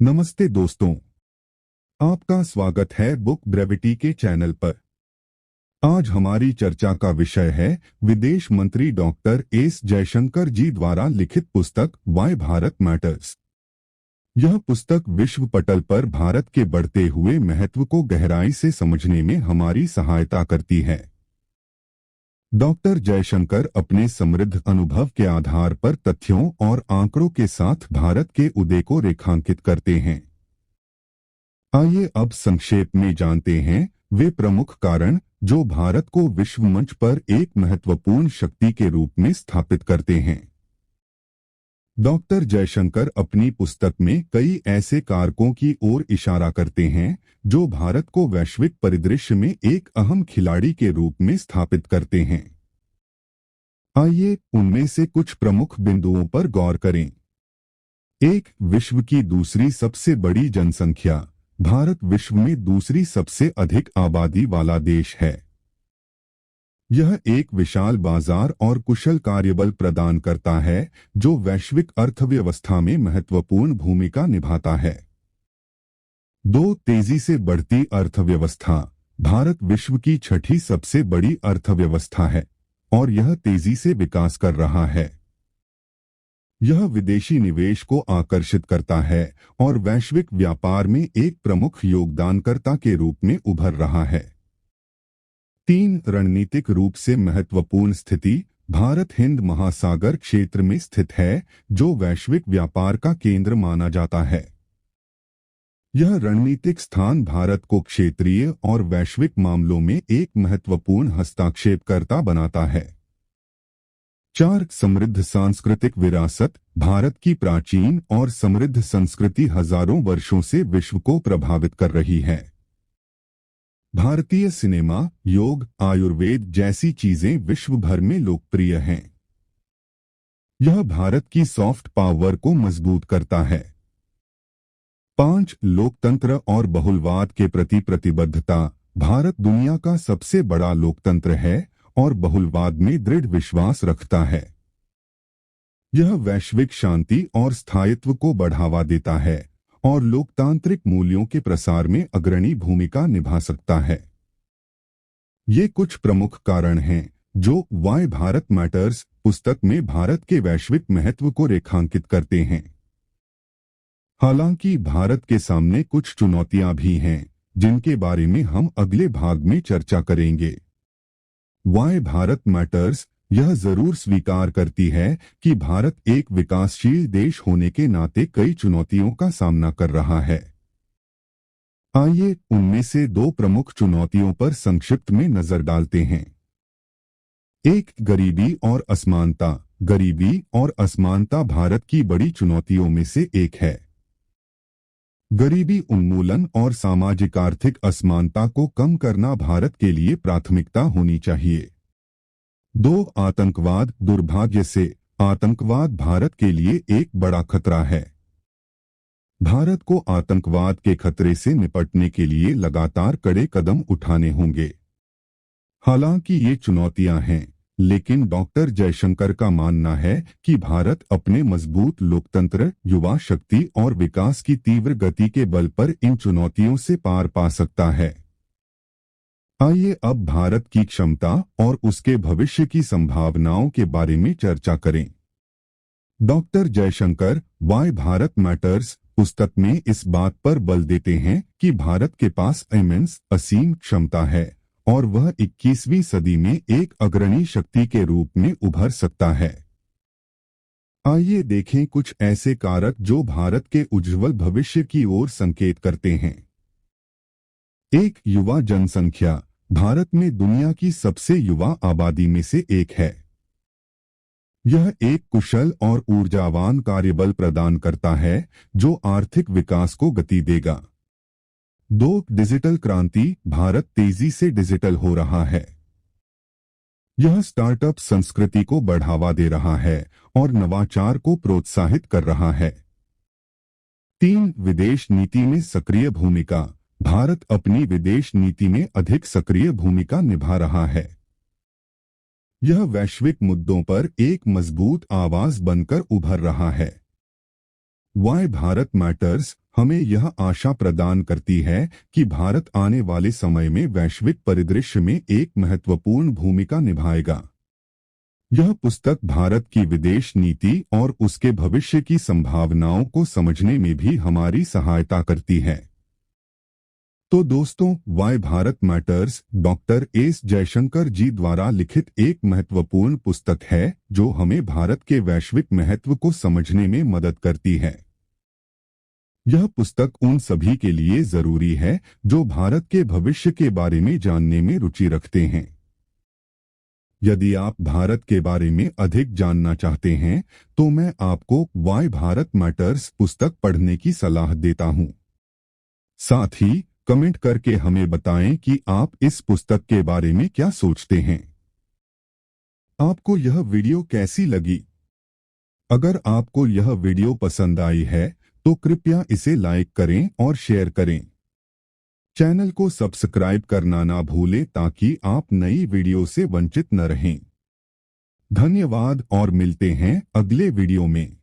नमस्ते दोस्तों, आपका स्वागत है बुक ब्रेविटी के चैनल पर। आज हमारी चर्चा का विषय है विदेश मंत्री डॉक्टर एस जयशंकर जी द्वारा लिखित पुस्तक वाई भारत मैटर्स। यह पुस्तक विश्व पटल पर भारत के बढ़ते हुए महत्व को गहराई से समझने में हमारी सहायता करती है। डॉक्टर जयशंकर अपने समृद्ध अनुभव के आधार पर तथ्यों और आंकड़ों के साथ भारत के उदय को रेखांकित करते हैं। आइए अब संक्षेप में जानते हैं वे प्रमुख कारण जो भारत को विश्व मंच पर एक महत्वपूर्ण शक्ति के रूप में स्थापित करते हैं। डॉक्टर जयशंकर अपनी पुस्तक में कई ऐसे कारकों की ओर इशारा करते हैं जो भारत को वैश्विक परिदृश्य में एक अहम खिलाड़ी के रूप में स्थापित करते हैं। आइए उनमें से कुछ प्रमुख बिंदुओं पर गौर करें। एक, विश्व की दूसरी सबसे बड़ी जनसंख्या। भारत विश्व में दूसरी सबसे अधिक आबादी वाला देश है। यह एक विशाल बाजार और कुशल कार्यबल प्रदान करता है जो वैश्विक अर्थव्यवस्था में महत्वपूर्ण भूमिका निभाता है। दो, तेजी से बढ़ती अर्थव्यवस्था। भारत विश्व की छठी सबसे बड़ी अर्थव्यवस्था है और यह तेजी से विकास कर रहा है। यह विदेशी निवेश को आकर्षित करता है और वैश्विक व्यापार में एक प्रमुख योगदानकर्ता के रूप में उभर रहा है। तीन, रणनीतिक रूप से महत्वपूर्ण स्थिति। भारत हिंद महासागर क्षेत्र में स्थित है जो वैश्विक व्यापार का केंद्र माना जाता है। यह रणनीतिक स्थान भारत को क्षेत्रीय और वैश्विक मामलों में एक महत्वपूर्ण हस्तक्षेपकर्ता बनाता है। चार, समृद्ध सांस्कृतिक विरासत। भारत की प्राचीन और समृद्ध संस्कृति हजारों वर्षों से विश्व को प्रभावित कर रही है। भारतीय सिनेमा, योग, आयुर्वेद जैसी चीजें विश्व भर में लोकप्रिय हैं। यह भारत की सॉफ्ट पावर को मजबूत करता है। पांच, लोकतंत्र और बहुलवाद के प्रति प्रतिबद्धता। भारत दुनिया का सबसे बड़ा लोकतंत्र है और बहुलवाद में दृढ़ विश्वास रखता है। यह वैश्विक शांति और स्थायित्व को बढ़ावा देता है और लोकतांत्रिक मूल्यों के प्रसार में अग्रणी भूमिका निभा सकता है। ये कुछ प्रमुख कारण हैं जो वाई भारत मैटर्स पुस्तक में भारत के वैश्विक महत्व को रेखांकित करते हैं। हालांकि भारत के सामने कुछ चुनौतियां भी हैं जिनके बारे में हम अगले भाग में चर्चा करेंगे। वाई भारत मैटर्स यह जरूर स्वीकार करती है कि भारत एक विकासशील देश होने के नाते कई चुनौतियों का सामना कर रहा है। आइए उनमें से दो प्रमुख चुनौतियों पर संक्षिप्त में नजर डालते हैं। एक, गरीबी और असमानता। गरीबी और असमानता भारत की बड़ी चुनौतियों में से एक है। गरीबी उन्मूलन और सामाजिक आर्थिक असमानता को कम करना भारत के लिए प्राथमिकता होनी चाहिए। दो, आतंकवाद। दुर्भाग्य से आतंकवाद भारत के लिए एक बड़ा खतरा है। भारत को आतंकवाद के खतरे से निपटने के लिए लगातार कड़े कदम उठाने होंगे। हालांकि ये चुनौतियां हैं, लेकिन डॉक्टर जयशंकर का मानना है कि भारत अपने मजबूत लोकतंत्र, युवा शक्ति और विकास की तीव्र गति के बल पर इन चुनौतियों से पार पा सकता है। आइए अब भारत की क्षमता और उसके भविष्य की संभावनाओं के बारे में चर्चा करें। Doctor Jaishankar why Bharat matters पुस्तक में इस बात पर बल देते हैं कि भारत के पास असीम क्षमता है और वह 21वीं सदी में एक अग्रणी शक्ति के रूप में उभर सकता है। आइए देखें कुछ ऐसे कारक जो भारत के उज्जवल भविष्य की ओर संकेत करते हैं। एक, युवा जनसंख्या। भारत में दुनिया की सबसे युवा आबादी में से एक है। यह एक कुशल और ऊर्जावान कार्यबल प्रदान करता है जो आर्थिक विकास को गति देगा। दो, डिजिटल क्रांति। भारत तेजी से डिजिटल हो रहा है। यह स्टार्टअप संस्कृति को बढ़ावा दे रहा है और नवाचार को प्रोत्साहित कर रहा है। तीन, विदेश नीति में सक्रिय भूमिका। भारत अपनी विदेश नीति में अधिक सक्रिय भूमिका निभा रहा है। यह वैश्विक मुद्दों पर एक मजबूत आवाज बनकर उभर रहा है। वाई भारत मैटर्स हमें यह आशा प्रदान करती है कि भारत आने वाले समय में वैश्विक परिदृश्य में एक महत्वपूर्ण भूमिका निभाएगा। यह पुस्तक भारत की विदेश नीति और उसके भविष्य की संभावनाओं को समझने में भी हमारी सहायता करती है। तो दोस्तों, why Bharat matters doctor S Jaishankar ji द्वारा लिखित एक महत्वपूर्ण पुस्तक है जो हमें भारत के वैश्विक महत्व को समझने में मदद करती है। यह पुस्तक उन सभी के लिए जरूरी है जो भारत के भविष्य के बारे में जानने में रुचि रखते हैं। यदि आप भारत के बारे में अधिक जानना चाहते हैं तो मैं आपको वाई भारत मैटर्स पुस्तक पढ़ने की सलाह देता हूं। साथ ही कमेंट करके हमें बताएं कि आप इस पुस्तक के बारे में क्या सोचते हैं। आपको यह वीडियो कैसी लगी? अगर आपको यह वीडियो पसंद आई है तो कृपया इसे लाइक करें और शेयर करें। चैनल को सब्सक्राइब करना ना भूलें ताकि आप नई वीडियो से वंचित न रहें। धन्यवाद और मिलते हैं अगले वीडियो में।